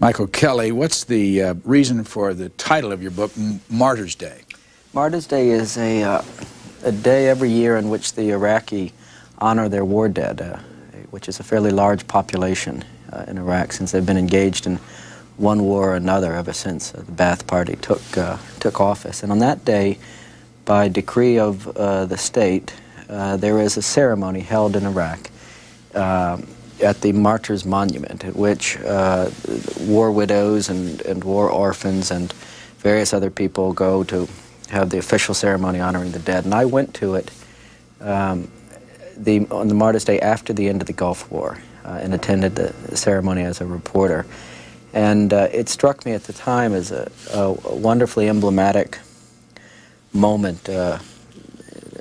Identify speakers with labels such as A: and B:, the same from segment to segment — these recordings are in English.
A: Michael Kelly, what's the reason for the title of your book, Martyrs' Day?
B: Martyrs' Day is a day every year in which the Iraqi honor their war dead, which is a fairly large population in Iraq, since they've been engaged in one war or another ever since the Ba'ath Party took office. And on that day, by decree of the state, there is a ceremony held in Iraq at the Martyrs' Monument, at which war widows and war orphans and various other people go to have the official ceremony honoring the dead. And I went to it on the Martyrs' Day after the end of the Gulf War and attended the ceremony as a reporter. And it struck me at the time as a wonderfully emblematic moment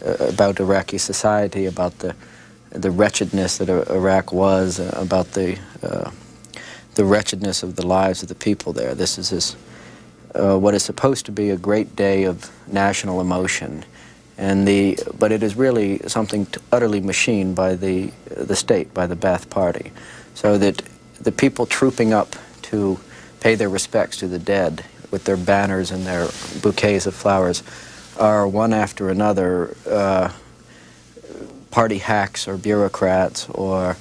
B: about Iraqi society, about the wretchedness that Iraq was, about the wretchedness of the lives of the people there. This is what is supposed to be a great day of national emotion, but it is really something utterly machined by the state, by the Ba'ath Party, so that the people trooping up to pay their respects to the dead with their banners and their bouquets of flowers are one after another party hacks or bureaucrats or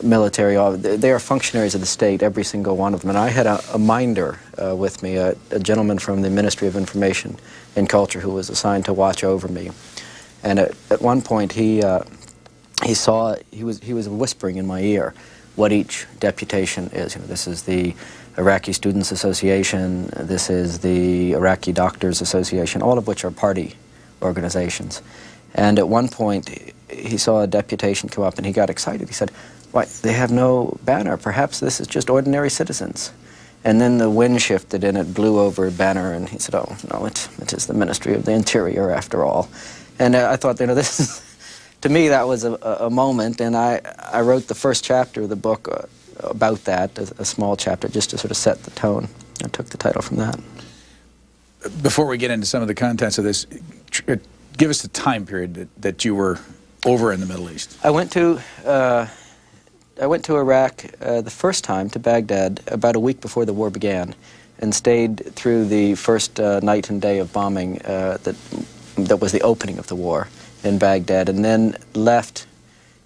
B: military. They are functionaries of the state, every single one of them. And I had a minder with me, a gentleman from the Ministry of Information and Culture who was assigned to watch over me. And at one point he was whispering in my ear what each deputation is. You know, this is the Iraqi Students Association, this is the Iraqi Doctors Association, all of which are party organizations. And at one point, he saw a deputation come up and he got excited. He said, "Why, they have no banner. Perhaps this is just ordinary citizens." And then the wind shifted and it blew over a banner, and he said, "Oh, no, it is the Ministry of the Interior after all." And I thought, you know, this is, to me, that was a moment, and I wrote the first chapter of the book about that, a small chapter, just to sort of set the tone. I took the title from that.
A: Before we get into some of the contents of this, give us the time period that you were over in the Middle East.
B: I went to Iraq the first time, to Baghdad, about a week before the war began, and stayed through the first night and day of bombing that was the opening of the war in Baghdad, and then left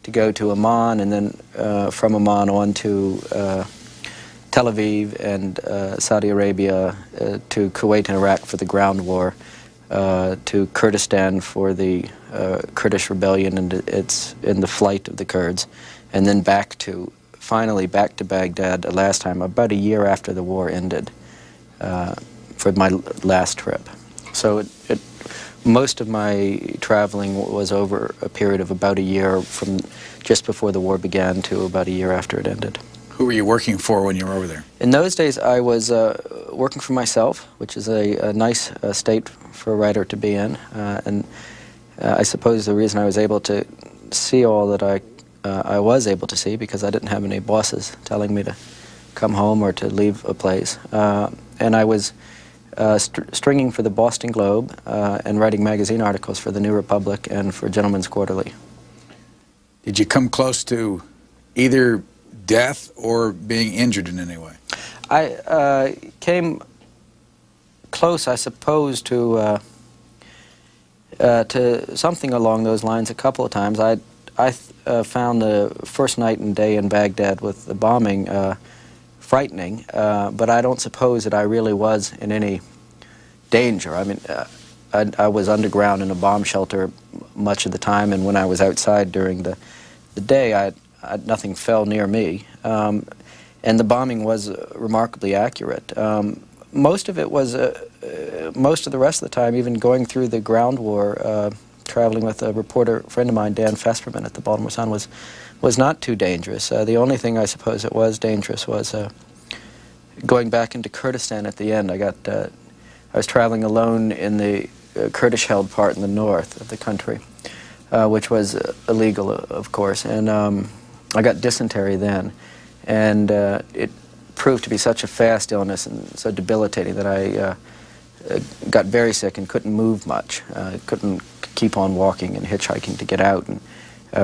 B: to go to Amman, and then from Amman on to Tel Aviv and Saudi Arabia, to Kuwait and Iraq for the ground war, to Kurdistan for the Kurdish rebellion and the flight of the Kurds, and then finally back to Baghdad last time, about a year after the war ended, for my last trip. So most of my traveling was over a period of about a year, from just before the war began to about a year after it ended.
A: Who were you working for when you were over there?
B: In those days, I was working for myself, which is a nice state for a writer to be in. And I suppose the reason I was able to see all that I was able to see, because I didn't have any bosses telling me to come home or to leave a place. And I was stringing for the Boston Globe and writing magazine articles for the New Republic and for Gentleman's Quarterly.
A: Did you come close to either death or being injured in any way?
B: I came close, I suppose, to something along those lines a couple of times. I found the first night and day in Baghdad with the bombing frightening, but I don't suppose that I really was in any danger. I mean, I was underground in a bomb shelter much of the time, and when I was outside during the day, nothing fell near me, and the bombing was remarkably accurate. Most of it was, most of the rest of the time, even going through the ground war, traveling with a reporter friend of mine, Dan Festerman at the Baltimore Sun, was not too dangerous. The only thing I suppose that was dangerous was going back into Kurdistan at the end. I was traveling alone in the Kurdish-held part in the north of the country, which was illegal, of course, and I got dysentery then, and it proved to be such a fast illness and so debilitating that I got very sick and couldn't move much. Couldn't keep on walking and hitchhiking to get out, and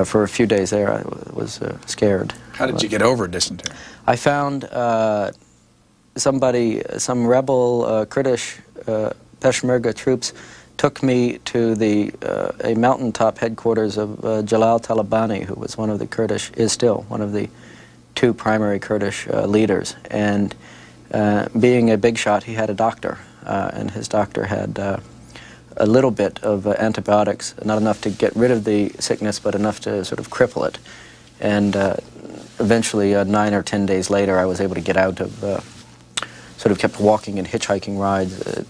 B: for a few days there I was scared.
A: How did you get over dysentery?
B: I found some rebel Kurdish Peshmerga troops took me to a mountaintop headquarters of Jalal Talabani, who was is still one of the two primary Kurdish leaders. And being a big shot, he had a doctor, and his doctor had a little bit of antibiotics, not enough to get rid of the sickness, but enough to sort of cripple it. And eventually, 9 or 10 days later, I was able to get out of, sort of kept walking and hitchhiking rides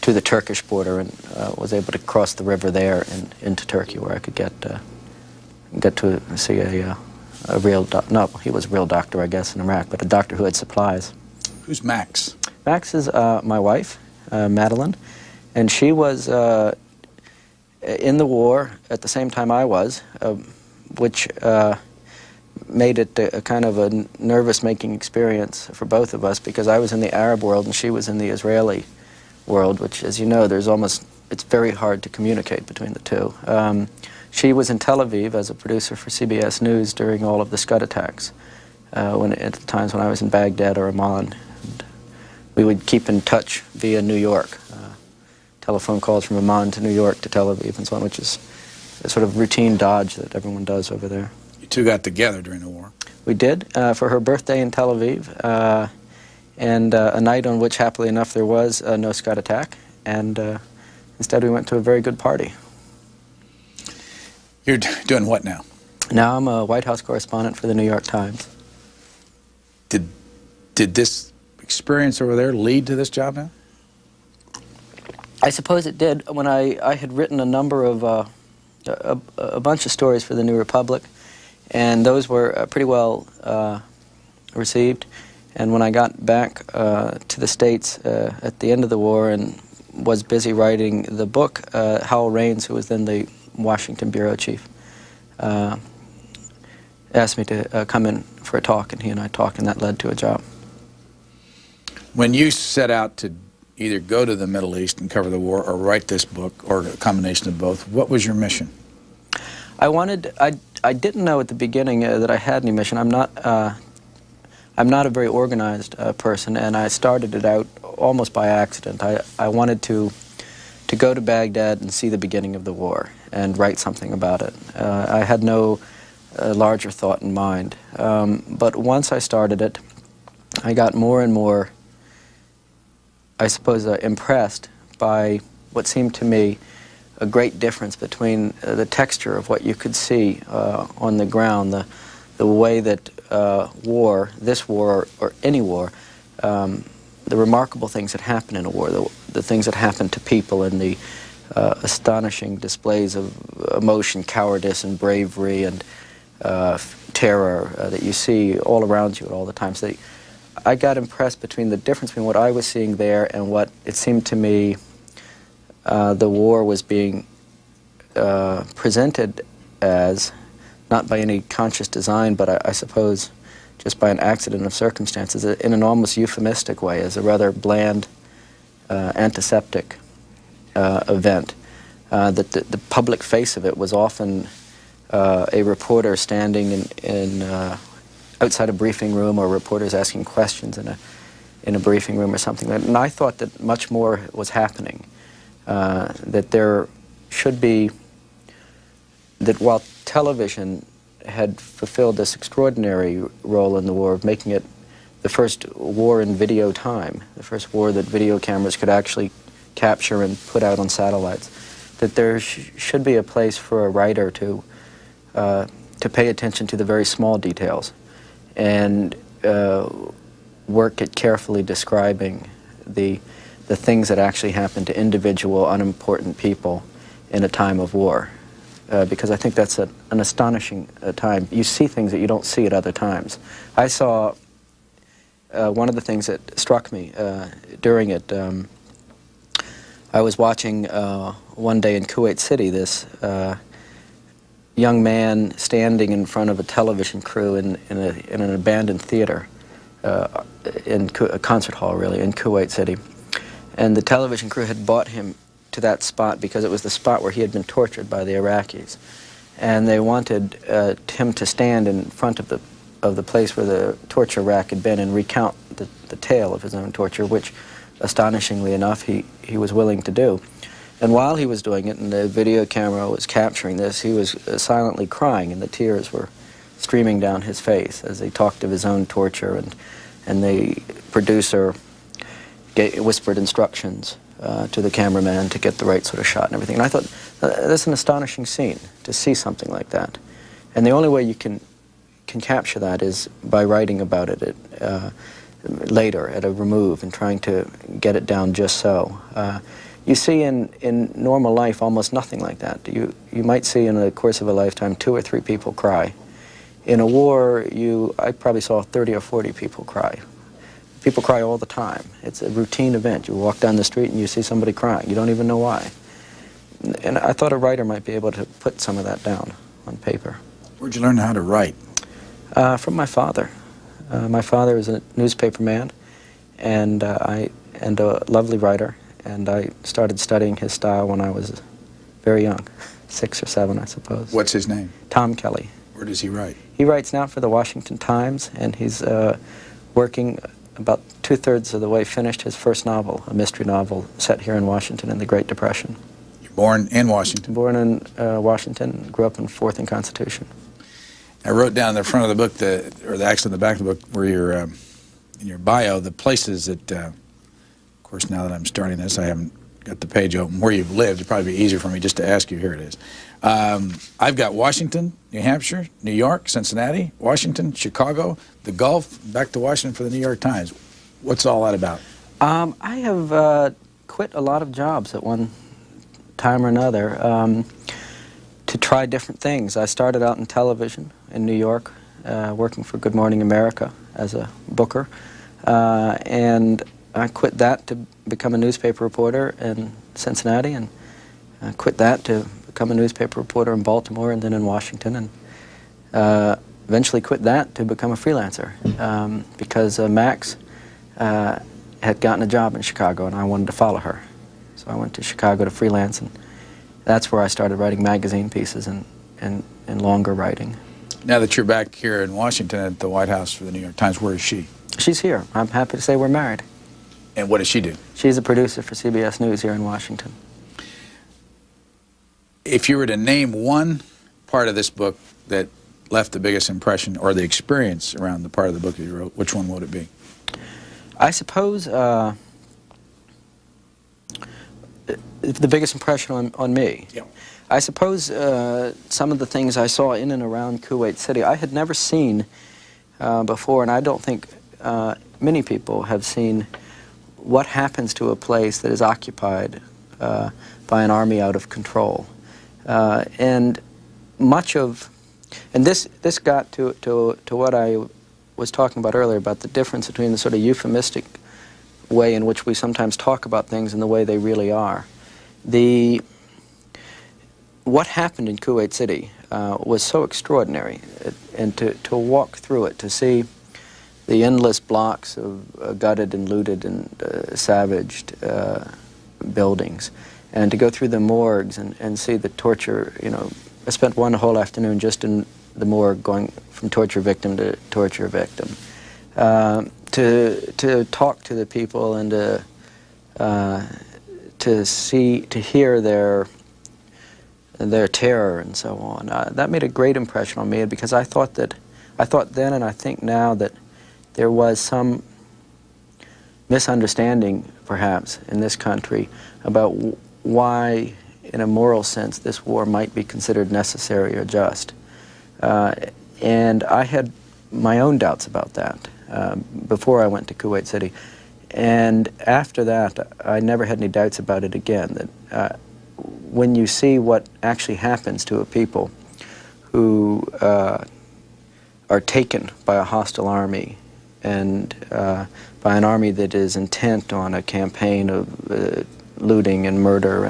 B: to the Turkish border, and was able to cross the river there and into Turkey, where I could get to see a real no, he was a real doctor, I guess, in Iraq, but a doctor who had supplies.
A: Who's Max?
B: Max is my wife, Madeline, and she was in the war at the same time I was, which made it a kind of a nervous-making experience for both of us, because I was in the Arab world and she was in the Israeli world, which, as you know, it's very hard to communicate between the two. She was in Tel Aviv as a producer for CBS News during all of the Scud attacks, at the times when I was in Baghdad or Amman. And we would keep in touch via New York, telephone calls from Amman to New York to Tel Aviv and so on, which is a sort of routine dodge that everyone does over there.
A: You two got together during the war.
B: We did, for her birthday in Tel Aviv, and a night on which, happily enough, there was no Scud attack, and instead we went to a very good party.
A: You're doing what now?
B: Now I'm a White House correspondent for the New York Times.
A: Did this experience over there lead to this job now?
B: I suppose it did. When I had written a number of, a bunch of stories for the New Republic, and those were pretty well received. And when I got back to the States at the end of the war and was busy writing the book, Howell Raines, who was then the Washington bureau chief, asked me to come in for a talk, and he and I talked, and that led to a job.
A: When you set out to either go to the Middle East and cover the war or write this book, or a combination of both, what was your mission?
B: I didn't know at the beginning that I had any mission. I'm not a very organized person, and I started it out almost by accident. I wanted to go to Baghdad and see the beginning of the war and write something about it. I had no larger thought in mind. But once I started it, I got more and more, I suppose, impressed by what seemed to me a great difference between the texture of what you could see on the ground, the way that war, this war or any war, the remarkable things that happen in a war, the things that happen to people, and the astonishing displays of emotion, cowardice, and bravery, and terror that you see all around you at all the time. So I got impressed between the difference between what I was seeing there and what it seemed to me the war was being presented as, not by any conscious design, but I suppose just by an accident of circumstances, in an almost euphemistic way, as a rather bland, antiseptic event. That the public face of it was often a reporter standing outside a briefing room, or reporters asking questions in a briefing room or something. And I thought that much more was happening. That there should be, that while television had fulfilled this extraordinary role in the war of making it the first war in video time, the first war that video cameras could actually capture and put out on satellites, that there should be a place for a writer to pay attention to the very small details and work at carefully describing the things that actually happen to individual, unimportant people in a time of war. Because I think that's an astonishing time. You see things that you don't see at other times. I saw one of the things that struck me during it. I was watching one day in Kuwait City this young man standing in front of a television crew in an abandoned theater, in a concert hall, really, in Kuwait City. And the television crew had bought him to that spot because it was the spot where he had been tortured by the Iraqis, and they wanted him to stand in front of the place where the torture rack had been and recount the tale of his own torture, which, astonishingly enough, he was willing to do. And while he was doing it, and the video camera was capturing this, he was silently crying, and the tears were streaming down his face as he talked of his own torture, and the producer whispered instructions to the cameraman to get the right sort of shot and everything. And I thought, that's an astonishing scene, to see something like that. And the only way you can capture that is by writing about it later at a remove and trying to get it down just so. You see in normal life almost nothing like that. You might see in the course of a lifetime 2 or 3 people cry. In a war, I probably saw 30 or 40 people cry. People cry all the time. It's a routine event. You walk down the street and you see somebody crying. You don't even know why. And I thought a writer might be able to put some of that down on paper.
A: Where'd you learn how to write?
B: From my father. My father is a newspaper man and a lovely writer, and I started studying his style when I was very young, 6 or 7, I suppose.
A: What's his name?
B: Tom Kelly.
A: Where does he write?
B: He writes now for the Washington Times, and he's working about 2/3 of the way finished his first novel, a mystery novel set here in Washington in the Great Depression.
A: You're born in Washington?
B: Born in Washington, grew up in 4th and Constitution.
A: I wrote down in the front of the book, actually in the back of the book, where in your bio, the places that, of course, now that I'm starting this, I haven't got the page open, where you've lived. It'd probably be easier for me just to ask you. Here it is. I've got Washington, New Hampshire, New York, Cincinnati, Washington, Chicago, the Gulf, back to Washington for the New York Times. What's all that about?
B: I have quit a lot of jobs at one time or another to try different things. I started out in television in New York, working for Good Morning America as a booker, and I quit that to become a newspaper reporter in Cincinnati, and I quit that to become a newspaper reporter in Baltimore and then in Washington, and eventually quit that to become a freelancer because Max had gotten a job in Chicago and I wanted to follow her. So I went to Chicago to freelance, and that's where I started writing magazine pieces and longer writing.
A: Now that you're back here in Washington at the White House for the New York Times, where is she?
B: She's here. I'm happy to say we're married.
A: And what does she do?
B: She's a producer for CBS News here in Washington.
A: If you were to name one part of this book that left the biggest impression, or the experience around the part of the book that you wrote, which one would it be?
B: I suppose the biggest impression on me.
A: Yeah.
B: I suppose some of the things I saw in and around Kuwait City I had never seen before, and I don't think many people have seen what happens to a place that is occupied by an army out of control. And this got to what I was talking about earlier, about the difference between the sort of euphemistic way in which we sometimes talk about things and the way they really are. What happened in Kuwait City was so extraordinary, and to walk through it, to see the endless blocks of gutted and looted and savaged buildings, and to go through the morgues and see the torture. You know, I spent one whole afternoon just in the morgue, going from torture victim to torture victim, to talk to the people and to hear their terror and so on. That made a great impression on me, because I thought then and I think now that there was some misunderstanding, perhaps, in this country about why, in a moral sense, this war might be considered necessary or just. And I had my own doubts about that before I went to Kuwait City. And after that, I never had any doubts about it again, that when you see what actually happens to a people who are taken by a hostile army, and by an army that is intent on a campaign of looting and murder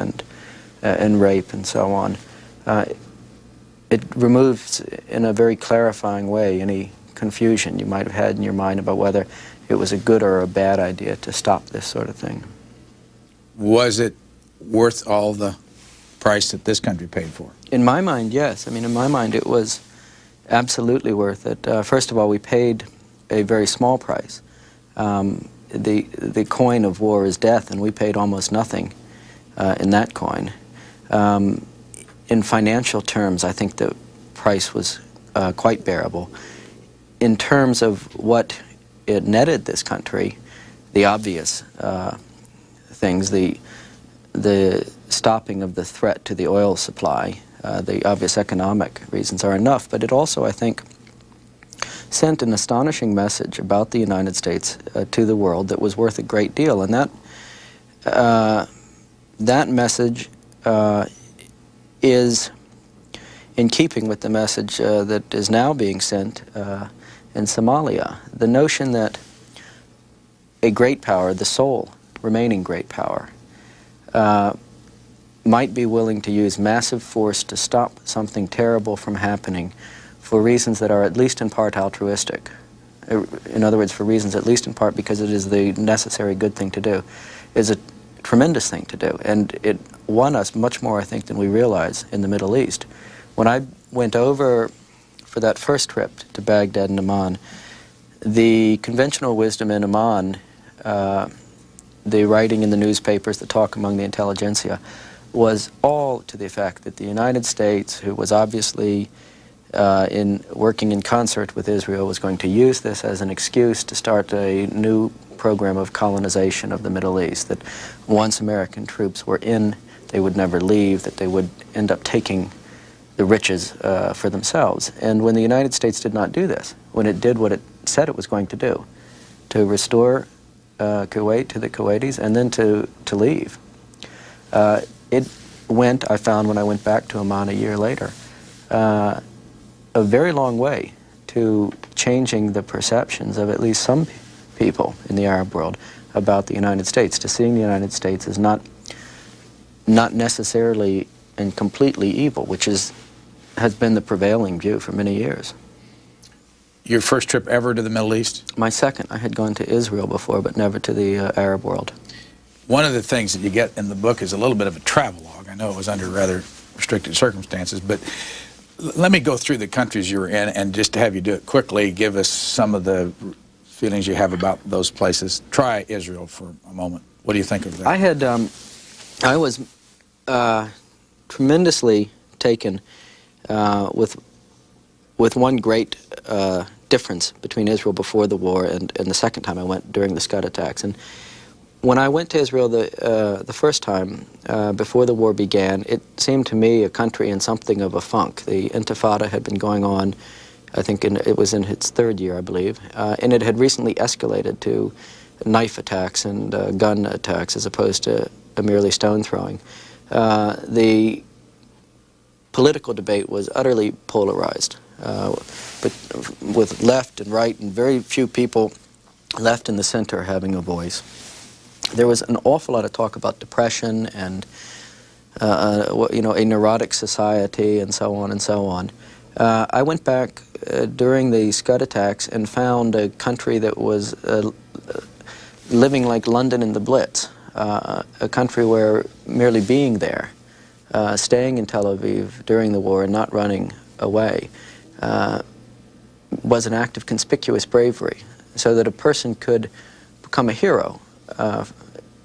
B: and rape and so on, it removes in a very clarifying way any confusion you might have had in your mind about whether it was a good or a bad idea to stop this sort of thing.
A: Was it worth all the price that this country paid for?
B: In my mind, yes. I mean, in my mind, it was absolutely worth it. First of all, we paid a very small price. The coin of war is death, and we paid almost nothing in that coin. In financial terms, I think the price was quite bearable. In terms of what it netted this country, the obvious things, the stopping of the threat to the oil supply, the obvious economic reasons are enough, but it also, I think, sent an astonishing message about the United States to the world that was worth a great deal, and that message is in keeping with the message that is now being sent in Somalia. The notion that a great power, the sole remaining great power, might be willing to use massive force to stop something terrible from happening for reasons that are at least in part altruistic. In other words, for reasons at least in part because it is the necessary good thing to do, is a tremendous thing to do. And it won us much more, I think, than we realize in the Middle East. When I went over for that first trip to Baghdad and Amman, the conventional wisdom in Amman, the writing in the newspapers, the talk among the intelligentsia, was all to the effect that the United States, who was obviously working in concert with Israel, was going to use this as an excuse to start a new program of colonization of the Middle East, that once American troops were in, they would never leave, that they would end up taking the riches for themselves. And when the United States did not do this, when it did what it said it was going to do, to restore Kuwait to the Kuwaitis and then to leave, it went, I found when I went back to Amman a year later, a very long way to changing the perceptions of at least some people in the Arab world about the United States, to seeing the United States as not necessarily and completely evil, which has been the prevailing view for many years.
A: Your first trip ever to the Middle East?
B: My second. I had gone to Israel before, but never to the Arab world.
A: One of the things that you get in the book is a little bit of a travelogue. I know it was under rather restricted circumstances, but let me go through the countries you were in, and just to have you do it quickly, give us some of the feelings you have about those places. Try Israel for a moment. What do you think of that?
B: I was tremendously taken with one great difference between Israel before the war and the second time I went during the Scud attacks. And when I went to Israel the first time, before the war began, it seemed to me a country in something of a funk. The Intifada had been going on, I think it was in its third year, I believe, and it had recently escalated to knife attacks and gun attacks as opposed to merely stone throwing. The political debate was utterly polarized, but with left and right, and very few people left in the center having a voice. There was an awful lot of talk about depression and you know, a neurotic society and so on and so on. I went back during the Scud attacks and found a country that was living like London in the Blitz, a country where merely being there, staying in Tel Aviv during the war and not running away, was an act of conspicuous bravery, so that a person could become a hero,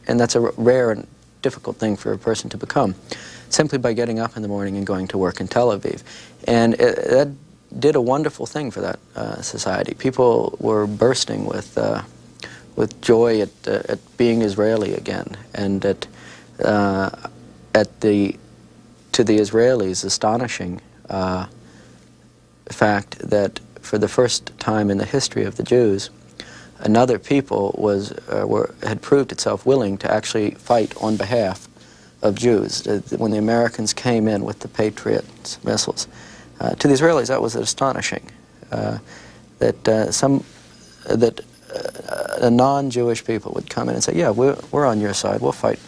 B: and that's a rare and difficult thing for a person to become, simply by getting up in the morning and going to work in Tel Aviv. And that did a wonderful thing for that society. People were bursting with joy at being Israeli again, and to the Israelis, astonishing fact that for the first time in the history of the Jews, another people had proved itself willing to actually fight on behalf of Jews. When the Americans came in with the Patriot missiles, to the Israelis that was astonishing. That a non-Jewish people would come in and say, "Yeah, we're on your side. We'll fight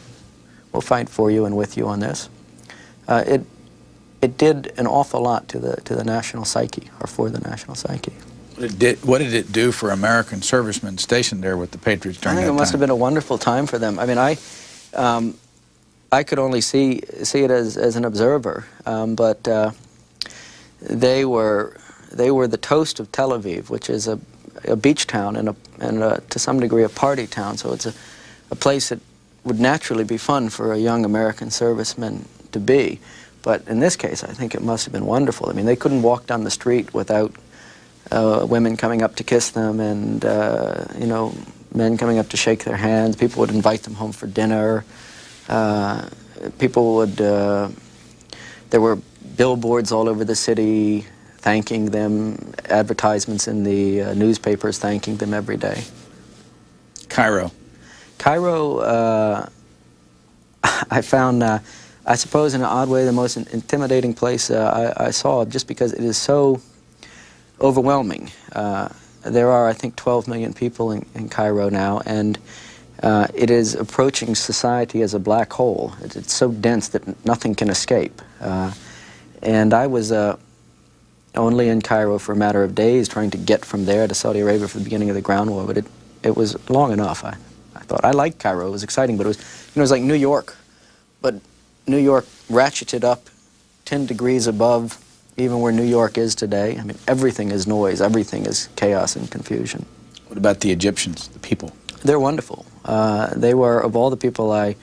B: for you and with you on this." It did an awful lot to the national psyche, or for the national psyche.
A: What did it do for American servicemen stationed there with the Patriots during that time?
B: I think it must have been a wonderful time for them. I mean, I could only see it as an observer, but they were the toast of Tel Aviv, which is a beach town and to some degree a party town. So it's a place that would naturally be fun for a young American serviceman to be. But in this case, I think it must have been wonderful. I mean, they couldn't walk down the street without women coming up to kiss them and, you know, men coming up to shake their hands. People would invite them home for dinner. People would, there were billboards all over the city thanking them, advertisements in the newspapers thanking them every day.
A: Cairo.
B: Cairo, I found, I suppose in an odd way, the most intimidating place I saw, just because it is so overwhelming. There are, I think, 12 million people in Cairo now, and it is approaching society as a black hole. It's so dense that nothing can escape. And I was only in Cairo for a matter of days, trying to get from there to Saudi Arabia for the beginning of the ground war, but it was long enough. I thought I liked Cairo. It was exciting, but it was, you know, it was like New York, but New York ratcheted up 10 degrees above even where New York is today. I mean, everything is noise, everything is chaos and confusion.
A: What about the Egyptians, the people?
B: They're wonderful. They were, of all the people I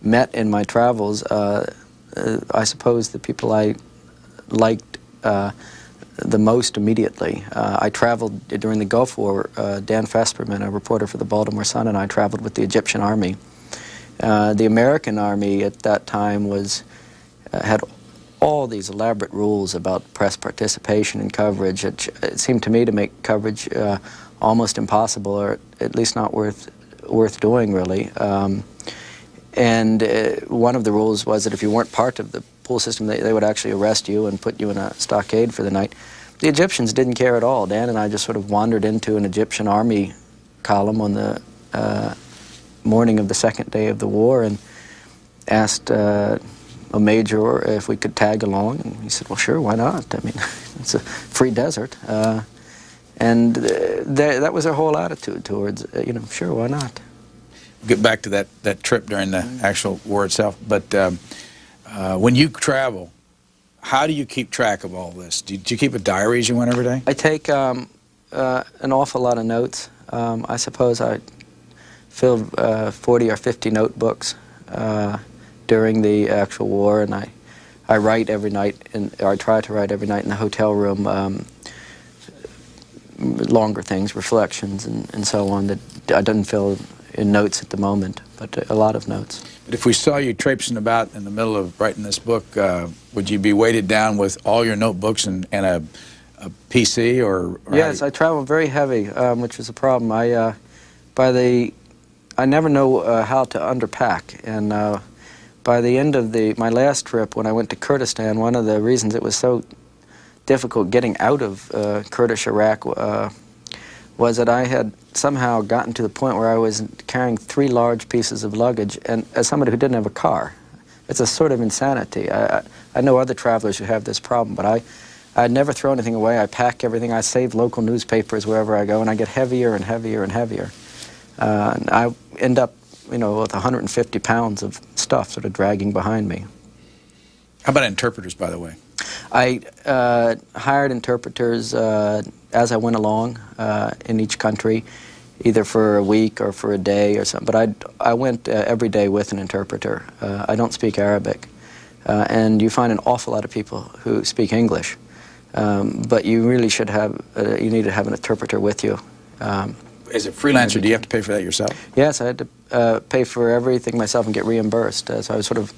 B: met in my travels, I suppose the people I liked the most immediately. I traveled during the Gulf War. Dan Fesperman, a reporter for the Baltimore Sun, and I traveled with the Egyptian Army. The American Army at that time had all these elaborate rules about press participation and coverage. It seemed to me to make coverage almost impossible, or at least not worth doing, really. And one of the rules was that if you weren't part of the pool system, they would actually arrest you and put you in a stockade for the night. The Egyptians didn't care at all. Dan and I just sort of wandered into an Egyptian Army column on the morning of the second day of the war and asked a major if we could tag along, and he said, well, sure, why not? I mean, it's a free desert. And that was our whole attitude towards, you know, sure, why not?
A: Get back to that trip during the actual war itself, but when you travel, how do you keep track of all this? Do you keep a diary as you went every day?
B: I take an awful lot of notes. I suppose I filled 40 or 50 notebooks during the actual war, and I write every night, or I try to write every night in the hotel room, longer things, reflections and so on, that I didn't fill in notes at the moment, but a lot of notes.
A: But if we saw you traipsing about in the middle of writing this book, would you be weighted down with all your notebooks and a PC, or
B: yes, I travel very heavy, which is a problem. I never know how to underpack, and by the end of my last trip, when I went to Kurdistan, one of the reasons it was so difficult getting out of Kurdish Iraq was that I had somehow gotten to the point where I was carrying 3 large pieces of luggage, and as somebody who didn't have a car, it's a sort of insanity. I know other travelers who have this problem, but I never throw anything away. I pack everything. I save local newspapers wherever I go, and I get heavier and heavier and heavier. And I end up, you know, with 150 pounds of stuff sort of dragging behind me.
A: How about interpreters, by the way?
B: I hired interpreters as I went along in each country, either for a week or for a day or something. But I went every day with an interpreter. I don't speak Arabic. And you find an awful lot of people who speak English. But you really should have, you need to have an interpreter with you.
A: As a freelancer, do you have to pay for that yourself?
B: Yes, I had to pay for everything myself and get reimbursed. So I was sort of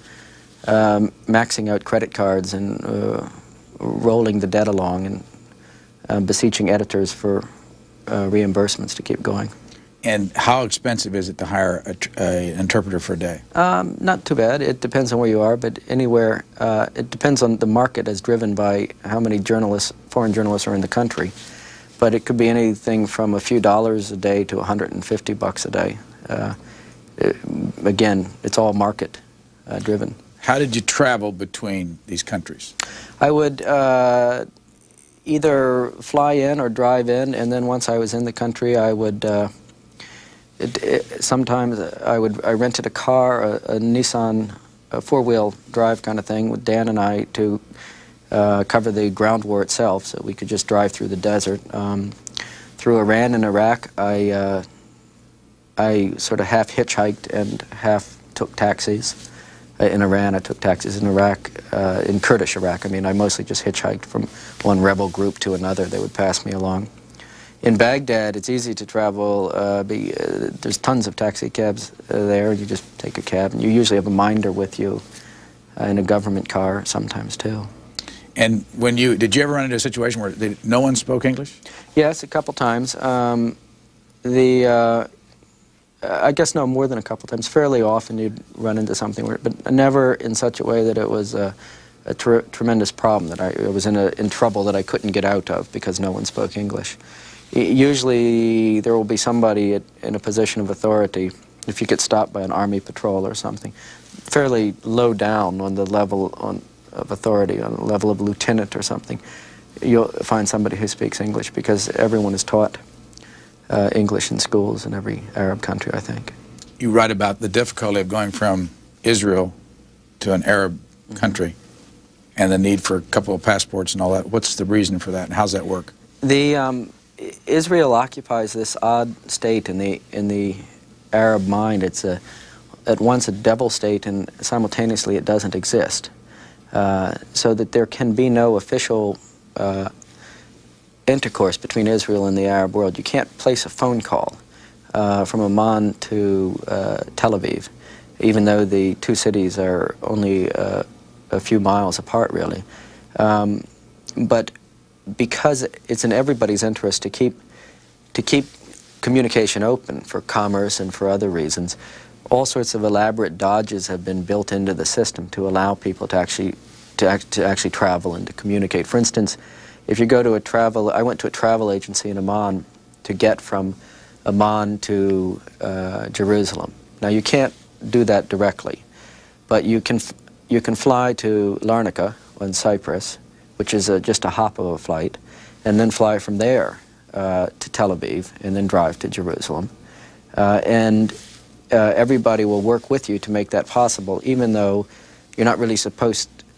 B: maxing out credit cards and rolling the debt along and beseeching editors for reimbursements to keep going.
A: And how expensive is it to hire an interpreter for a day?
B: Not too bad. It depends on where you are, but anywhere. It depends on the market as driven by how many journalists, foreign journalists are in the country. But it could be anything from a few dollars a day to $150 a day. Again, it's all market driven.
A: How did you travel between these countries?
B: I would either fly in or drive in, and then once I was in the country, I would sometimes I rented a car, a Nissan, a 4-wheel drive kind of thing with Dan and I to cover the ground war itself, so we could just drive through the desert. through Iran and Iraq, I sort of half hitchhiked and half took taxis. In Iran, I took taxis. In Iraq, in Kurdish Iraq, I mean, I mostly just hitchhiked from one rebel group to another. They would pass me along. In Baghdad, it's easy to travel. There's tons of taxi cabs there. You just take a cab, and you usually have a minder with you in a government car sometimes, too.
A: And did you ever run into a situation where no one spoke English?
B: Yes, a couple times. I guess no, more than a couple times. Fairly often you'd run into something, but never in such a way that it was a tremendous problem, that I was in trouble that I couldn't get out of because no one spoke English. Usually there will be somebody in a position of authority, if you get stopped by an army patrol or something, fairly low down on the level of authority, on the level of lieutenant or something, you'll find somebody who speaks English, because everyone is taught English in schools in every Arab country, I think.
A: You write about the difficulty of going from Israel to an Arab country and the need for a couple of passports and all that. What's the reason for that, and how's that work?
B: Israel occupies this odd state in the Arab mind. It's at once a devil state, and simultaneously it doesn't exist. So that there can be no official intercourse between Israel and the Arab world. You can't place a phone call from Amman to Tel Aviv, even though the two cities are only a few miles apart, really. But because it's in everybody's interest to keep communication open for commerce and for other reasons, all sorts of elaborate dodges have been built into the system to allow people to actually travel and to communicate. For instance, if you go to I went to a travel agency in Amman to get from Amman to Jerusalem. Now, you can't do that directly, but you can fly to Larnaca in Cyprus, which is just a hop of a flight, and then fly from there to Tel Aviv, and then drive to Jerusalem. Everybody will work with you to make that possible, even though you're not really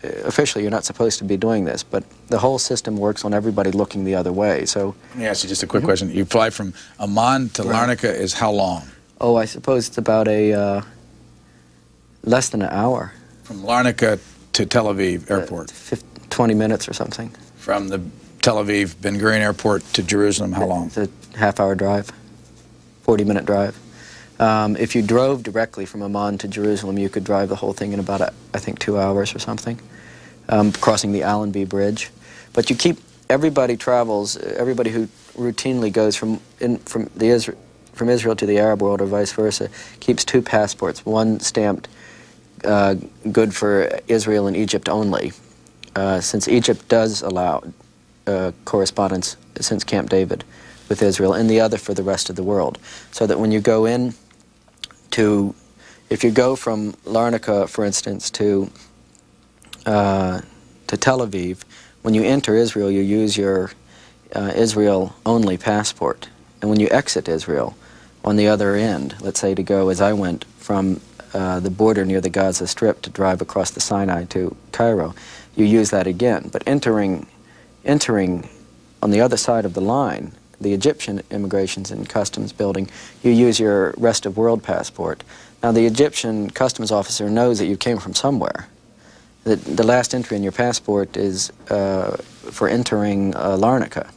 B: officially you're not supposed to be doing this, but the whole system works on everybody looking the other way. So
A: let me ask you just a quick question. You fly from Amman to Larnaca is how long?
B: Oh, I suppose it's about less than an hour.
A: From Larnaca to Tel Aviv Airport?
B: 20 minutes or something.
A: From the Tel Aviv Ben Gurion Airport to Jerusalem, how long?
B: It's a half-hour drive, 40-minute drive. If you drove directly from Amman to Jerusalem, you could drive the whole thing in about, I think, 2 hours or something, crossing the Allenby Bridge. But everybody who routinely goes from Israel to the Arab world or vice versa, keeps two passports, one stamped good for Israel and Egypt only, since Egypt does allow correspondence since Camp David with Israel, and the other for the rest of the world. So that when you go in if you go from Larnaca, for instance, to Tel Aviv, when you enter Israel, you use your Israel-only passport. And when you exit Israel, on the other end, let's say to go, as I went, from the border near the Gaza Strip to drive across the Sinai to Cairo, you use that again. But entering on the other side of the line, the Egyptian Immigrations and Customs building, you use your rest of world passport. Now, the Egyptian customs officer knows that you came from somewhere. The last entry in your passport is for entering Larnaca,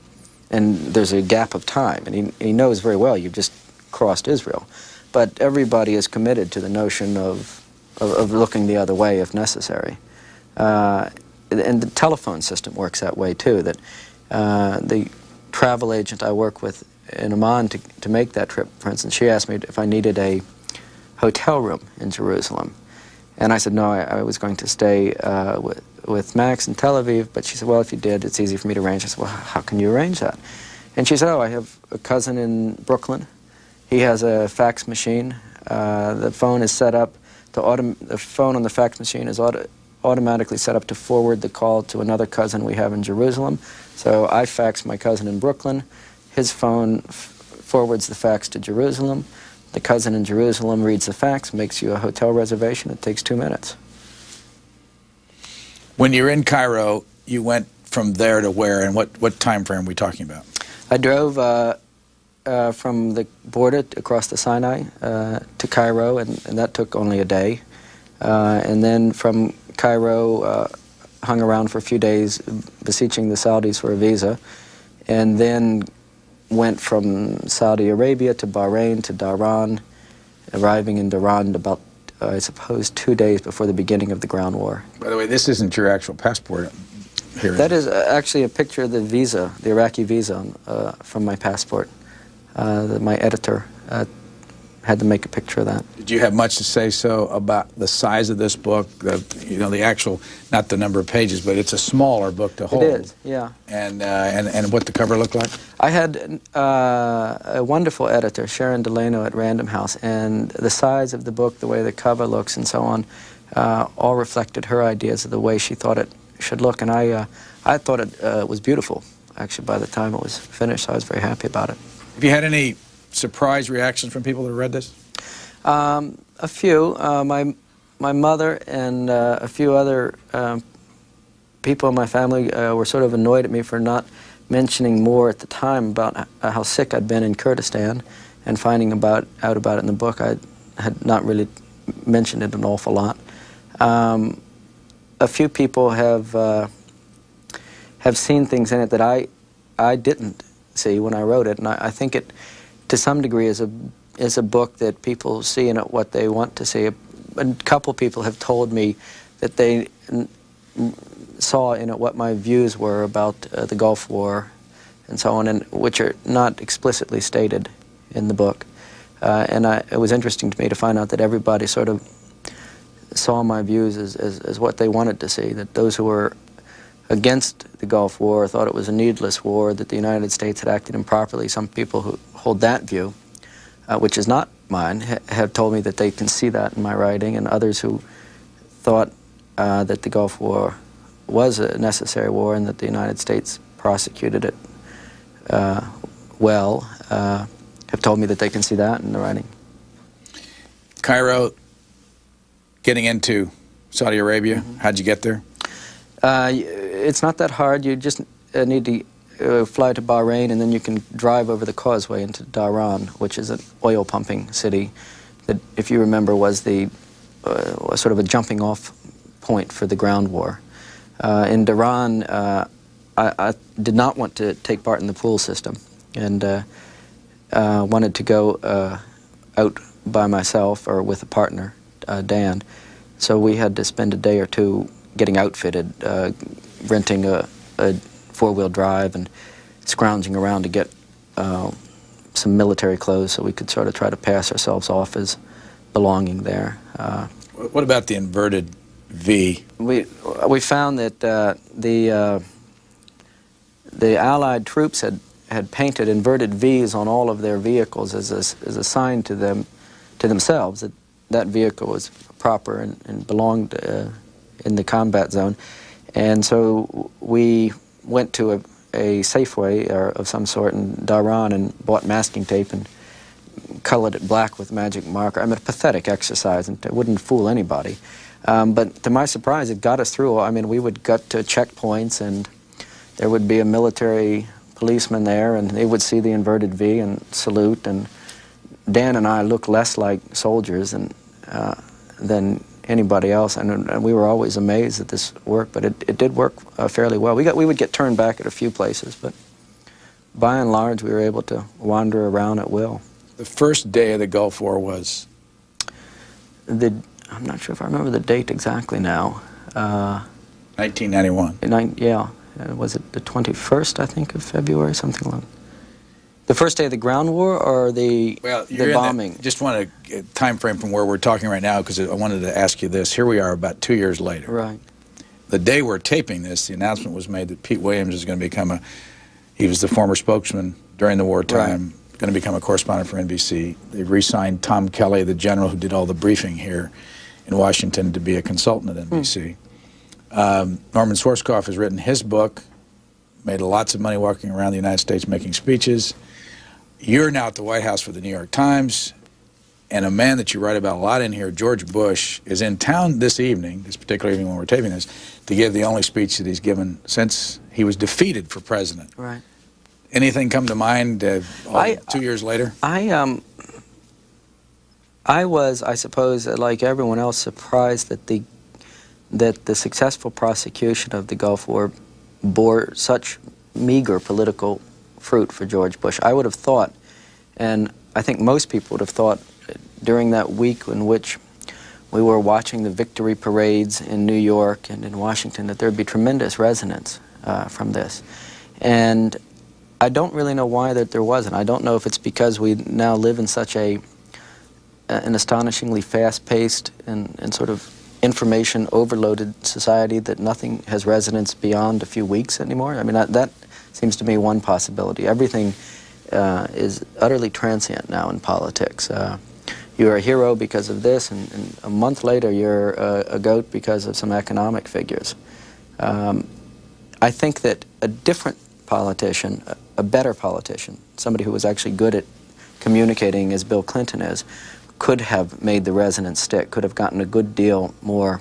B: and there's a gap of time, and he knows very well you've just crossed Israel. But everybody is committed to the notion of looking the other way if necessary. And the telephone system works that way, too, that the travel agent I work with in Amman to make that trip, for instance, she asked me if I needed a hotel room in Jerusalem. And I said, no, I was going to stay with Max in Tel Aviv, but she said, well, if you did, it's easy for me to arrange. I said, well, how can you arrange that? And she said, oh, I have a cousin in Brooklyn. He has a fax machine. The phone is set up, the phone on the fax machine is automatically set up to forward the call to another cousin we have in Jerusalem. So I fax my cousin in Brooklyn. His phone forwards the fax to Jerusalem. The cousin in Jerusalem reads the fax, makes you a hotel reservation. It takes 2 minutes.
A: When you're in Cairo, you went from there to where, and what time frame are we talking about?
B: I drove from the border across the Sinai to Cairo, and that took only a day. And then from Cairo, hung around for a few days beseeching the Saudis for a visa, and then went from Saudi Arabia to Bahrain to Dhahran, arriving in Dhahran about, I suppose, 2 days before the beginning of the ground war.
A: By the way, this isn't your actual passport here.
B: That is actually a picture of the visa, the Iraqi visa, from my passport. My editor had to make a picture of that.
A: Did you have much to say so about the size of this book? You know, the actual, not the number of pages, but it's a smaller book to hold.
B: It is, yeah.
A: And what the cover looked like?
B: I had a wonderful editor, Sharon Delano at Random House, and the size of the book, the way the cover looks and so on, all reflected her ideas of the way she thought it should look. And I thought it was beautiful, actually, by the time it was finished. So I was very happy about it.
A: Have you had any surprise reactions from people that read this?
B: A few. My mother and a few other people in my family were sort of annoyed at me for not mentioning more at the time about how sick I'd been in Kurdistan, and finding out about it in the book. I had not really mentioned it an awful lot. A few people have seen things in it that I didn't see when I wrote it, and I think it, to some degree, is a book that people see in it what they want to see. A couple people have told me that they saw in it what my views were about the Gulf War and so on, and which are not explicitly stated in the book. And it was interesting to me to find out that everybody sort of saw my views as what they wanted to see, that those who were against the Gulf War thought it was a needless war, that the United States had acted improperly. Some people who hold that view, which is not mine, have told me that they can see that in my writing, and others who thought that the Gulf War was a necessary war and that the United States prosecuted it well, have told me that they can see that in the writing.
A: Cairo, getting into Saudi Arabia, how'd you get there?
B: It's not that hard. You just need to fly to Bahrain, and then you can drive over the causeway into Dhahran, which is an oil pumping city that, if you remember, was the sort of a jumping off point for the ground war. In Dhahran, I did not want to take part in the pool system, and wanted to go out by myself or with a partner, Dan. So we had to spend a day or two getting outfitted, renting a four-wheel drive and scrounging around to get some military clothes so we could sort of try to pass ourselves off as belonging there.
A: What about the inverted V?
B: We found that the Allied troops had painted inverted V's on all of their vehicles as a sign to themselves that that vehicle was proper and belonged in the combat zone. And so we went to a Safeway of some sort in Dhahran and bought masking tape and colored it black with magic marker. I mean, a pathetic exercise, and it wouldn't fool anybody. But to my surprise, it got us through. I mean, we would get to checkpoints, and there would be a military policeman there, and they would see the inverted V and salute. And Dan and I looked less like soldiers than anybody else, and we were always amazed that this worked, but it did work fairly well. We would get turned back at a few places, but by and large we were able to wander around at will.
A: The first day of the Gulf War was?
B: I'm not sure if I remember the date exactly now.
A: 1991.
B: Yeah. Was it the 21st, I think, of February, something like that? The first day of the ground war, or the bombing?
A: Just want a time frame from where we're talking right now, because I wanted to ask you this. Here we are about 2 years later.
B: Right.
A: The day we're taping this, the announcement was made that Pete Williams is going to become he was the former spokesman during the wartime, right, going to become a correspondent for NBC. They've re-signed Tom Kelly, the general who did all the briefing here in Washington, to be a consultant at NBC. Norman Schwarzkopf has written his book, made lots of money walking around the United States making speeches. You're now at the White House for the New York Times, and a man that you write about a lot in here, George Bush, is in town this evening, this particular evening when we're taping this, to give the only speech that he's given since he was defeated for president.
B: Right.
A: Anything come to mind 2 years later?
B: I was, I suppose, like everyone else, surprised that the successful prosecution of the Gulf War bore such meager political fruit for George Bush. I would have thought, and I think most people would have thought during that week in which we were watching the victory parades in New York and in Washington, that there would be tremendous resonance from this. And I don't really know why that there wasn't. I don't know if it's because we now live in such an astonishingly fast-paced and sort of information overloaded society that nothing has resonance beyond a few weeks anymore. I mean, that seems to me one possibility. Everything is utterly transient now in politics. You're a hero because of this, and a month later you're a goat because of some economic figures. I think that a different politician, a better politician, somebody who was actually good at communicating as Bill Clinton is, could have made the resonance stick, could have gotten a good deal more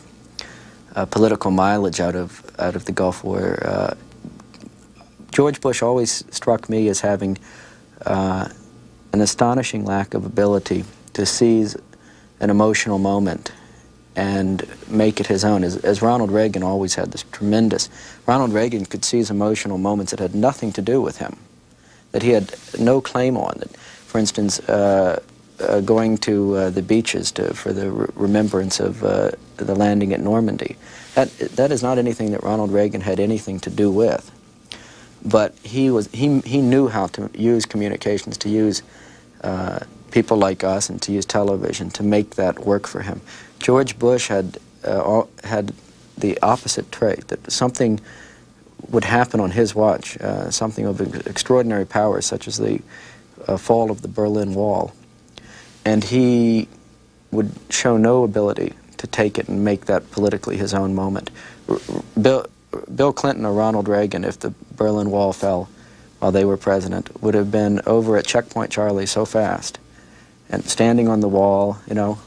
B: political mileage out of the Gulf War. George Bush always struck me as having an astonishing lack of ability to seize an emotional moment and make it his own, as Ronald Reagan always had this tremendous. Ronald Reagan could seize emotional moments that had nothing to do with him, that he had no claim on. That, for instance, going to the beaches for the remembrance of the landing at Normandy. That is not anything that Ronald Reagan had anything to do with. But he knew how to use communications, to use people like us, and to use television to make that work for him. George Bush had the opposite trait, that something would happen on his watch, something of extraordinary power, such as the fall of the Berlin Wall. And he would show no ability to take it and make that politically his own moment. Bill Clinton or Ronald Reagan, if the Berlin Wall fell while they were president, would have been over at Checkpoint Charlie so fast, and standing on the wall, you know,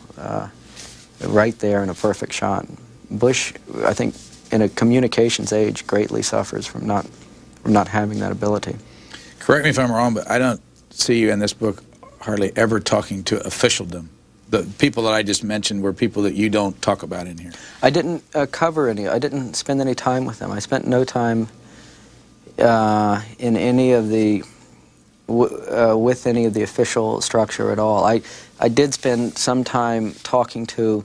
B: right there in a perfect shot. Bush, I think, in a communications age, greatly suffers from not having that ability.
A: Correct me if I'm wrong, but I don't see you in this book hardly ever talking to officialdom. The people that I just mentioned were people that you don't talk about in here.
B: I didn't cover any. I didn't spend any time with them. I spent no time in any of the with any of the official structure at all. I did spend some time talking to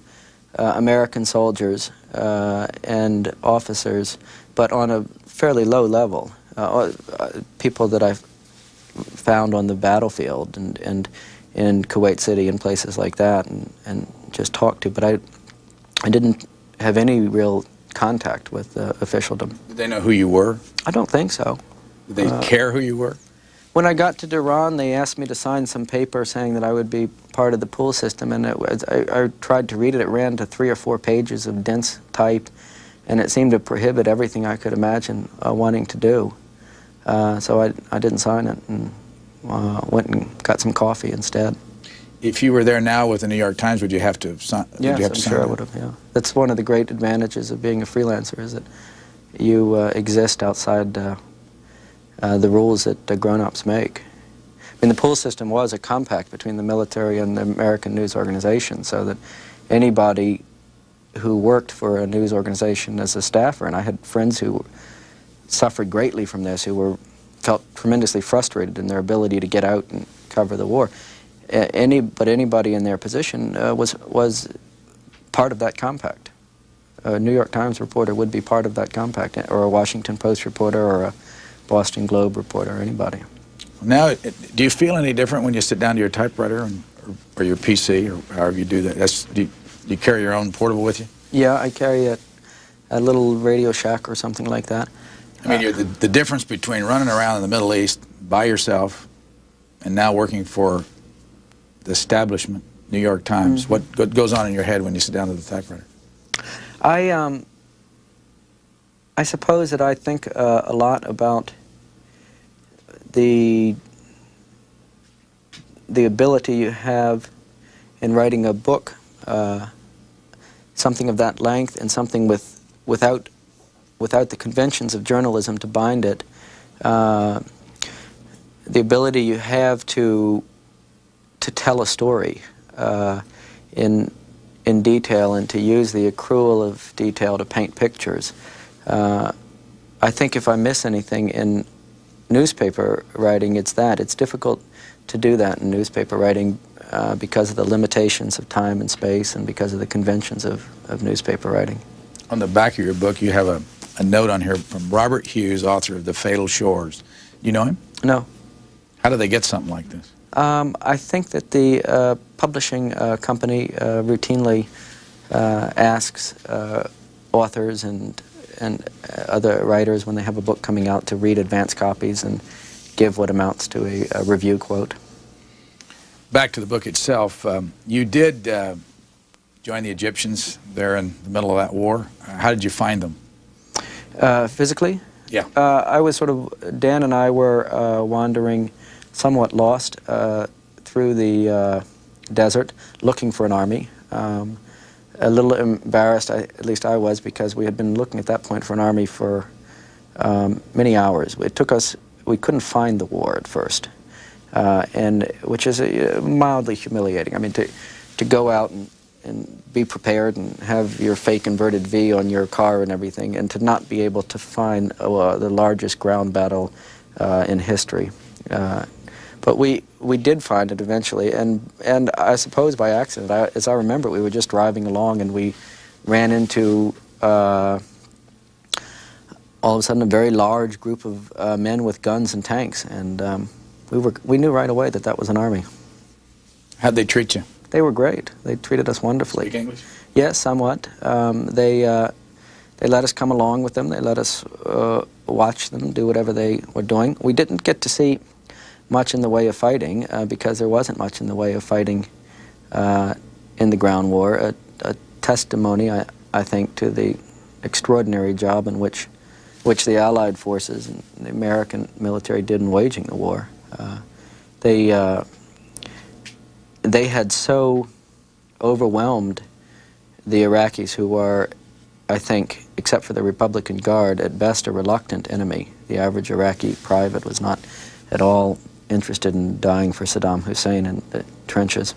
B: American soldiers and officers, but on a fairly low level. People that I've found on the battlefield and in Kuwait City and places like that, and just talked to. But I didn't have any real contact with officialdom.
A: Did they know who you were?
B: I don't think so.
A: Did they care who you were?
B: When I got to Tehran, they asked me to sign some paper saying that I would be part of the pool system, and I tried to read it. It ran to 3 or 4 pages of dense type, and it seemed to prohibit everything I could imagine wanting to do. So I didn't sign it, and went and got some coffee instead.
A: If you were there now with the New York Times, would you have to sign?
B: Yes, I'm sure I would have, yeah. That's one of the great advantages of being a freelancer, is that you exist outside the rules that grown-ups make. I mean, the pool system was a compact between the military and the American news organization, so that anybody who worked for a news organization as a staffer, and I had friends who suffered greatly from this, who felt tremendously frustrated in their ability to get out and cover the war. But anybody in their position was part of that compact. A New York Times reporter would be part of that compact, or a Washington Post reporter, or a Boston Globe reporter, or anybody.
A: Now, do you feel any different when you sit down to your typewriter or your PC, or however you do that? Do you carry your own portable with you?
B: Yeah, I carry a little Radio Shack or something like that.
A: I mean, the difference between running around in the Middle East by yourself and now working for the establishment, New York Times, what goes on in your head when you sit down to the typewriter?
B: I suppose that I think a lot about the ability you have in writing a book, something of that length, and something without the conventions of journalism to bind it. the ability you have to tell a story in detail and to use the accrual of detail to paint pictures. I think if I miss anything in newspaper writing, it's that. It's difficult to do that in newspaper writing because of the limitations of time and space and because of the conventions of newspaper writing.
A: On the back of your book, you have a note on here from Robert Hughes, author of The Fatal Shores. You know him?
B: No.
A: How do they get something like this?
B: I think that the publishing company routinely asks authors and other writers when they have a book coming out to read advance copies and give what amounts to a review quote.
A: Back to the book itself, you did join the Egyptians there in the middle of that war. How did you find them?
B: Physically?
A: Yeah.
B: I was Dan and I were wandering somewhat lost through the desert looking for an army. A little embarrassed, at least I was, because we had been looking at that point for an army for many hours. It took us, we couldn't find the war at first, and which is mildly humiliating. I mean, to go out and be prepared and have your fake inverted V on your car and everything, and to not be able to find the largest ground battle in history. But we did find it eventually, and I suppose by accident. As I remember, we were just driving along and we ran into all of a sudden a very large group of men with guns and tanks, and we knew right away that that was an army.
A: How'd they treat you?
B: They were great. They treated us wonderfully.
A: Speak English?
B: Yes, somewhat. They let us come along with them. They let us watch them do whatever they were doing. We didn't get to see much in the way of fighting because there wasn't much in the way of fighting in the ground war. A testimony, I think, to the extraordinary job in which the Allied forces and the American military did in waging the war. They had so overwhelmed the Iraqis, who were, I think, except for the Republican Guard, at best a reluctant enemy. The average Iraqi private was not at all interested in dying for Saddam Hussein in the trenches.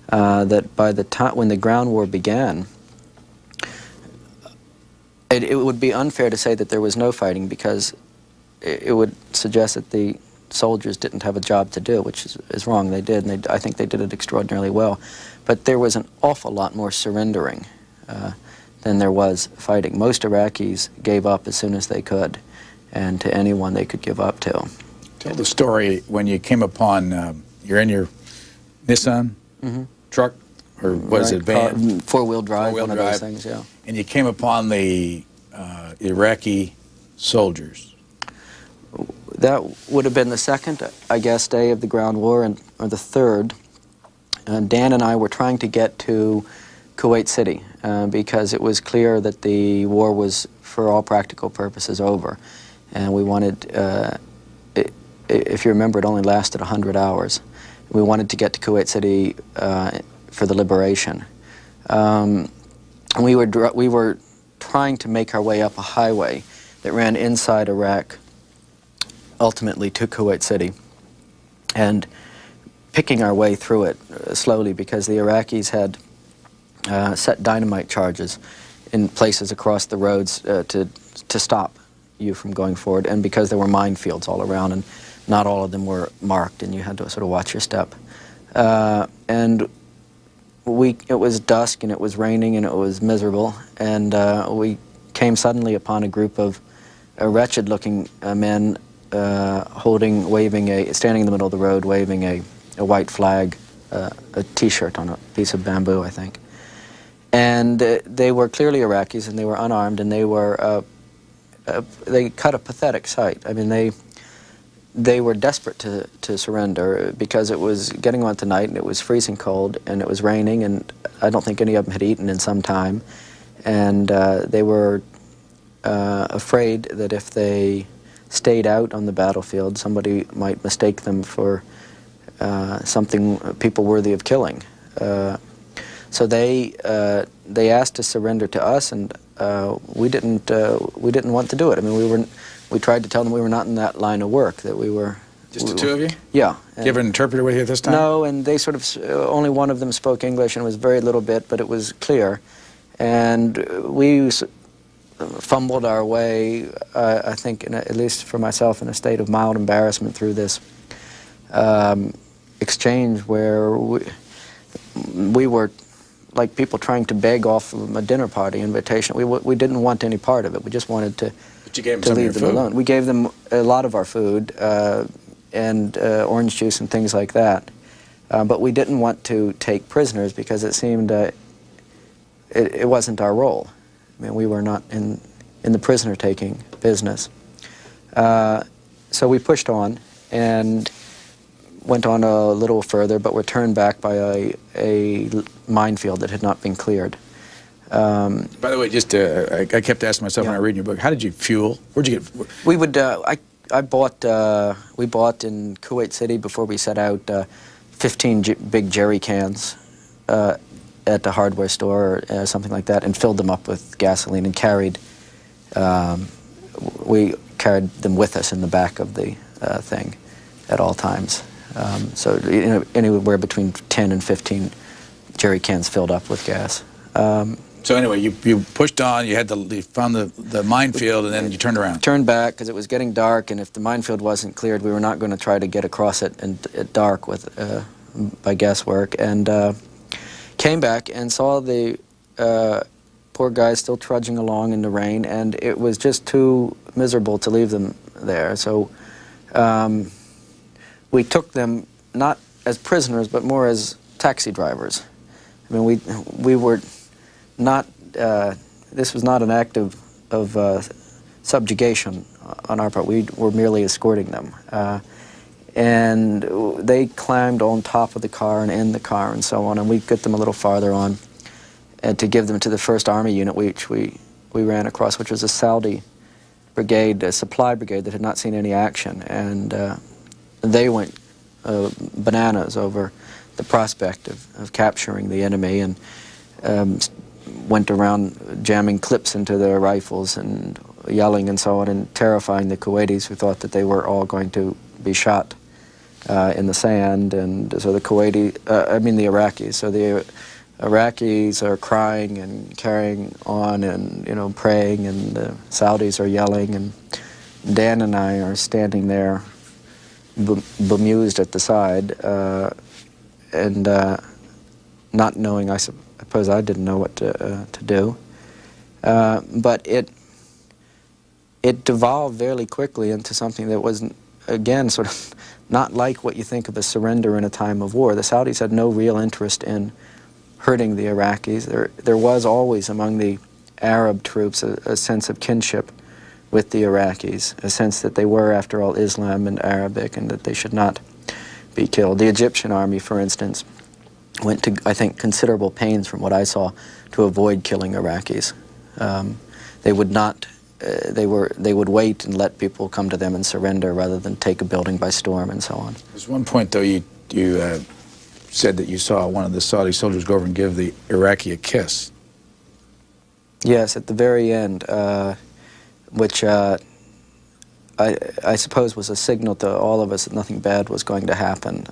B: That by the time when the ground war began, it would be unfair to say that there was no fighting, because it would suggest that the soldiers didn't have a job to do, which is wrong. They did, and I think they did it extraordinarily well. But there was an awful lot more surrendering than there was fighting. Most Iraqis gave up as soon as they could, and to anyone they could give up to.
A: Tell the story when you came upon, you're in your Nissan truck, or what is it, van?
B: Four-wheel drive,
A: Four-wheel
B: one
A: drive.
B: of those things, yeah.
A: And you came upon the Iraqi soldiers.
B: That would have been the second, I guess, day of the ground war, or the third. Dan and I were trying to get to Kuwait City because it was clear that the war was, for all practical purposes, over. And we wanted, if you remember, it only lasted 100 hours. We wanted to get to Kuwait City for the liberation. We were trying to make our way up a highway that ran inside Iraq, ultimately to Kuwait City, and picking our way through it slowly, because the Iraqis had set dynamite charges in places across the roads to stop you from going forward, and because there were minefields all around, and not all of them were marked, and you had to sort of watch your step. And it was dusk, and it was raining, and it was miserable, and we came suddenly upon a group of wretched-looking men standing in the middle of the road, waving a white flag, a T-shirt on a piece of bamboo, I think. And they were clearly Iraqis, and they were unarmed, and they cut a pathetic sight. I mean, they were desperate to surrender, because it was getting on to night, and it was freezing cold, and it was raining, and I don't think any of them had eaten in some time. And they were afraid that if they stayed out on the battlefield, somebody might mistake them for something, people worthy of killing. So they asked to surrender to us, and we didn't want to do it. I mean, we tried to tell them we were not in that line of work, that we were
A: Just the two of you?
B: Yeah.
A: Did you have an interpreter with you at this time?
B: No, and they sort of, only one of them spoke English, and it was very little bit, but it was clear. And we fumbled our way, I think, at least for myself, in a state of mild embarrassment through this exchange where we were like people trying to beg off of a dinner party invitation. We didn't want any part of it. We just wanted to,
A: but you gave them
B: leave them alone. We gave them a lot of our food and orange juice and things like that. But we didn't want to take prisoners because it seemed it wasn't our role. I mean, we were not in the prisoner-taking business. So we pushed on and went on a little further, but were turned back by a minefield that had not been cleared.
A: By the way, just I kept asking myself when I read your book, how did you fuel? Where'd you get?
B: We would. We bought in Kuwait City before we set out 15 big jerry cans at the hardware store or something like that, and filled them up with gasoline and carried. We carried them with us in the back of the thing at all times. So anywhere between 10 and 15 jerry cans filled up with gas.
A: So anyway, you pushed on. You found the minefield, and then you turned around.
B: Turned back because it was getting dark, and if the minefield wasn't cleared, we were not going to try to get across it at dark with by guesswork. And came back and saw the poor guys still trudging along in the rain, and it was just too miserable to leave them there. So we took them not as prisoners, but more as taxi drivers. I mean, we were not. This was not an act of subjugation on our part. We were merely escorting them, and they climbed on top of the car and in the car and so on. And we get them a little farther on, and to give them to the 1st Army unit, which we ran across, which was a Saudi brigade, a supply brigade that had not seen any action, and they went bananas over the prospect of capturing the enemy, and went around jamming clips into their rifles and yelling and so on, and terrifying the Kuwaitis, who thought that they were all going to be shot in the sand. And so the Iraqis. So the Iraqis are crying and carrying on and, you know, praying, and the Saudis are yelling, and Dan and I are standing there bemused at the side, and not knowing, I suppose I didn't know what to do. But it devolved fairly quickly into something that wasn't, again, sort of not like what you think of a surrender in a time of war. The Saudis had no real interest in hurting the Iraqis. There was always among the Arab troops a sense of kinship with the Iraqis, a sense that they were, after all, Islam and Arabic, and that they should not be killed. The Egyptian army, for instance, went to, I think, considerable pains, from what I saw, to avoid killing Iraqis. They would not. They would wait and let people come to them and surrender, rather than take a building by storm and so on.
A: There's one point, though, you said that you saw one of the Saudi soldiers go over and give the Iraqi a kiss.
B: Yes, at the very end, which I suppose was a signal to all of us that nothing bad was going to happen.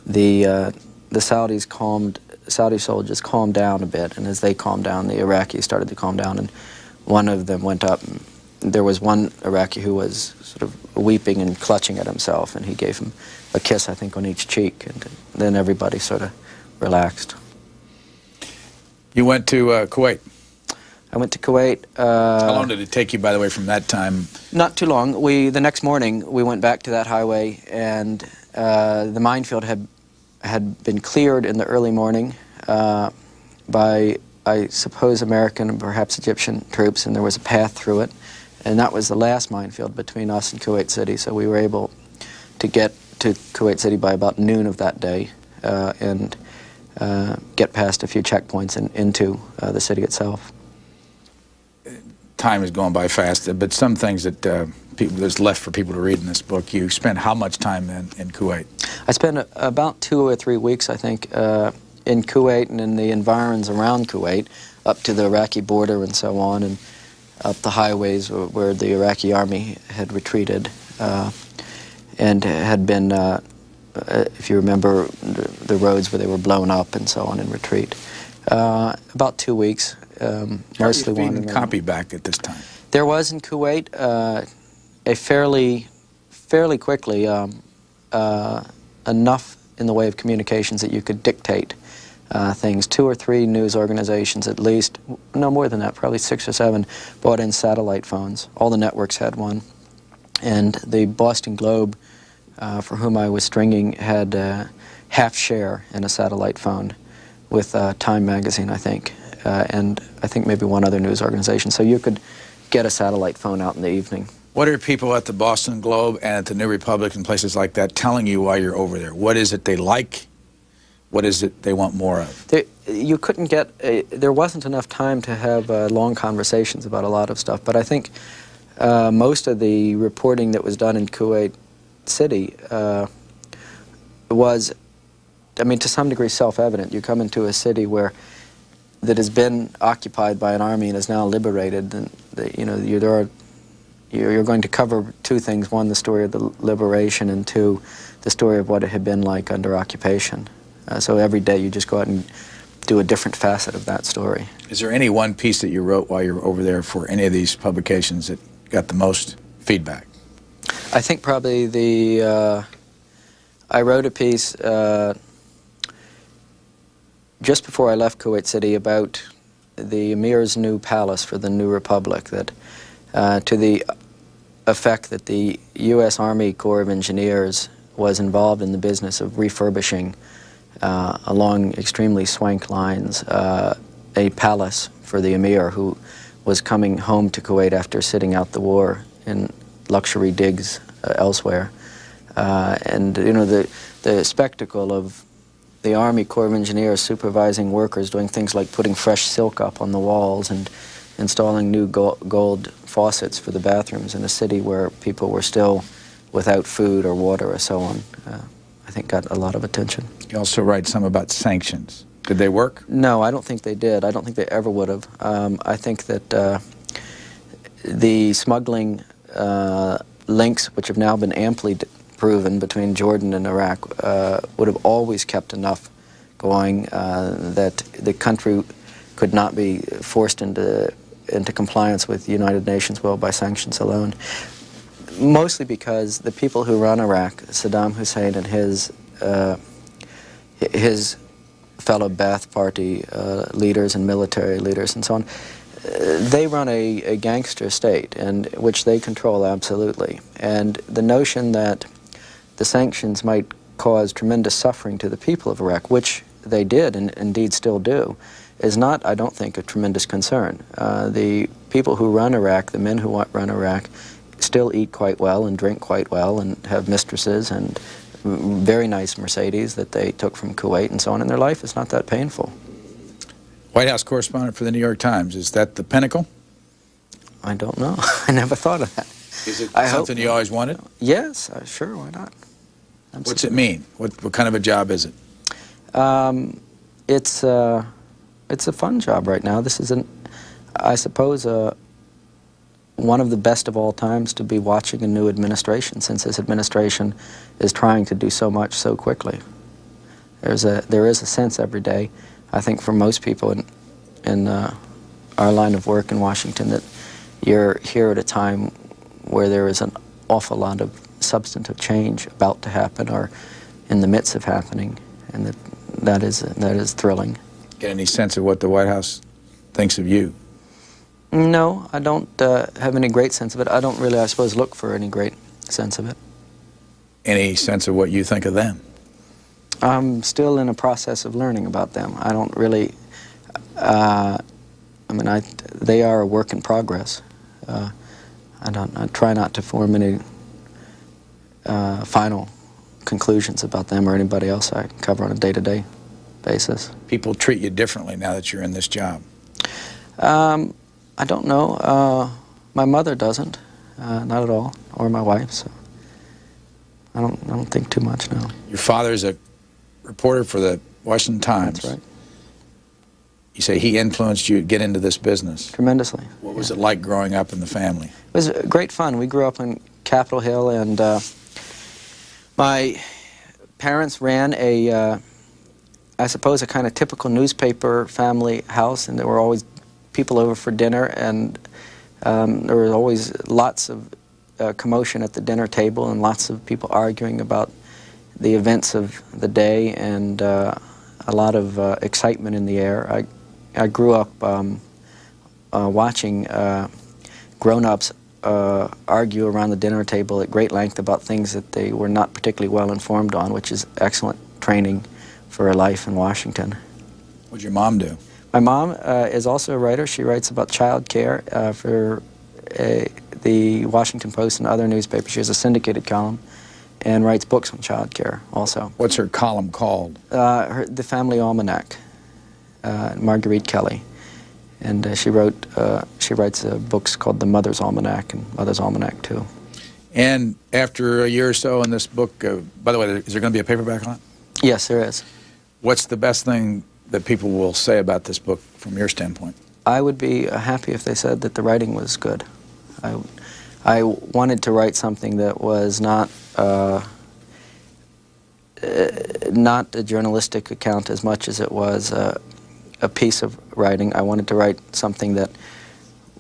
B: The Saudi soldiers calmed down a bit, and as they calmed down, the Iraqis started to calm down, and one of them went up, and there was one Iraqi who was sort of weeping and clutching at himself, and he gave him a kiss, I think, on each cheek, and then everybody sort of relaxed.
A: You went to Kuwait.
B: I went to Kuwait.
A: How long did it take you, by the way, from that time? Not
B: too long. The next morning, we went back to that highway, and the minefield had been cleared in the early morning by, I suppose, American and perhaps Egyptian troops, and there was a path through it. And that was the last minefield between us and Kuwait City, so we were able to get to Kuwait City by about noon of that day and get past a few checkpoints and into the city itself.
A: Time is going by fast, but some things that there's left for people to read in this book. You spent how much time then in Kuwait?
B: I spent about 2 or 3 weeks, I think, in Kuwait and in the environs around Kuwait, up to the Iraqi border and so on, and up the highways where the Iraqi army had retreated. and had been, if you remember, the roads where they were blown up and so on in retreat. About 2 weeks, mostly
A: feeding copy back at this time?
B: There was in Kuwait a fairly quickly enough in the way of communications that you could dictate things. 2 or 3 news organizations at least, no more than that, probably 6 or 7, brought in satellite phones. All the networks had one. And the Boston Globe, for whom I was stringing, had half share in a satellite phone with Time magazine, I think, and I think maybe one other news organization. So you could get a satellite phone out in the evening. What
A: are people at the Boston Globe and at the New Republic and places like that telling you while you're over there? What is it they like? What is it they want more of?
B: You couldn't get, there wasn't enough time to have long conversations about a lot of stuff, but I think most of the reporting that was done in Kuwait City was, I mean, to some degree self-evident. You come into a city that has been occupied by an army and is now liberated, and you know, you're going to cover 2 things: 1, the story of the liberation, and 2, the story of what it had been like under occupation. So every day you just go out and do a different facet of that story.
A: Is there any one piece that you wrote while you were over there for any of these publications that got the most feedback?
B: I think probably I wrote a piece just before I left Kuwait City about the Emir's new palace for the New Republic, that to the effect that the U.S. Army Corps of Engineers was involved in the business of refurbishing along extremely swank lines a palace for the Emir, who was coming home to Kuwait after sitting out the war in luxury digs elsewhere. And you know, the spectacle of the Army Corps of Engineers supervising workers doing things like putting fresh silk up on the walls and installing new gold faucets for the bathrooms in a city where people were still without food or water or so on, I think got a lot of attention.
A: You also write some about sanctions. Did they work?
B: No, I don't think they did. I don't think they ever would have. I think that the smuggling links, which have now been amply proven between Jordan and Iraq, would have always kept enough going that the country could not be forced into compliance with the United Nations will by sanctions alone. Mostly because the people who run Iraq, Saddam Hussein and his fellow Ba'ath Party leaders and military leaders and so on, they run a gangster state, and which they control absolutely. And the notion that the sanctions might cause tremendous suffering to the people of Iraq, which they did and indeed still do, is not, I don't think, a tremendous concern. The people who run Iraq, the men who run Iraq, still eat quite well and drink quite well and have mistresses and very nice Mercedes that they took from Kuwait and so on, and their life is not that painful.
A: White House correspondent for the New York Times, is that the pinnacle?
B: I don't know. I never thought of that.
A: Is it something you always wanted?
B: Yes, sure, why not? Absolutely.
A: What's it mean? What kind of a job is it?
B: It's a fun job right now. This is, I suppose, one of the best of all times to be watching a new administration, since this administration is trying to do so much so quickly. There is a sense every day, I think, for most people in our line of work in Washington, that you're here at a time where there is an awful lot of substantive change about to happen or in the midst of happening, and that is thrilling.
A: Get any sense of what the White House thinks of you?
B: No, I don't have any great sense of it. I don't really, I suppose, look for any great sense of it.
A: Any sense of what you think of them?
B: I'm still in a process of learning about them. I don't really, I mean, they are a work in progress. I try not to form any final conclusions about them or anybody else I cover on a day-to-day basis.
A: People treat you differently now that you're in this job?
B: I don't know. My mother doesn't, not at all, or my wife. So I don't think too much now.
A: Your father's a reporter for the Washington Times.
B: That's right.
A: You say he influenced you to get into this business?
B: Tremendously.
A: What was it like growing up in the family?
B: It was great fun. We grew up on Capitol Hill, and My parents ran a, I suppose, a kind of typical newspaper family house, and there were always people over for dinner, and there was always lots of commotion at the dinner table and lots of people arguing about the events of the day, and a lot of excitement in the air. I grew up watching grown-ups argue around the dinner table at great length about things that they were not particularly well informed on, which is excellent training for a life in Washington.
A: What did your mom do?
B: My mom is also a writer. She writes about child care for the Washington Post and other newspapers. She has a syndicated column and writes books on child care also.
A: What's her column called?
B: The Family Almanac, Marguerite Kelly. And she writes books called The Mother's Almanac and Mother's Almanac too.
A: And after a year or so in this book, by the way, is there going to be a paperback on it?
B: Yes, there is.
A: What's the best thing that people will say about this book from your standpoint?
B: I would be happy if they said that the writing was good. I wanted to write something that was not a journalistic account as much as it was a piece of writing. I wanted to write something that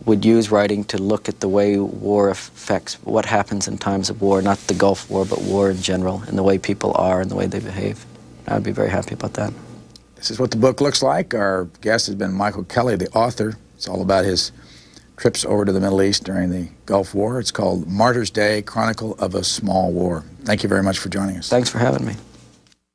B: would use writing to look at the way war affects what happens in times of war, not the Gulf War, but war in general, and the way people are and the way they behave. I would be very happy about that.
A: This is what the book looks like. Our guest has been Michael Kelly, the author. It's all about his trips over to the Middle East during the Gulf War. It's called Martyr's Day, Chronicle of a Small War. Thank you very much for joining us.
B: Thanks for having me.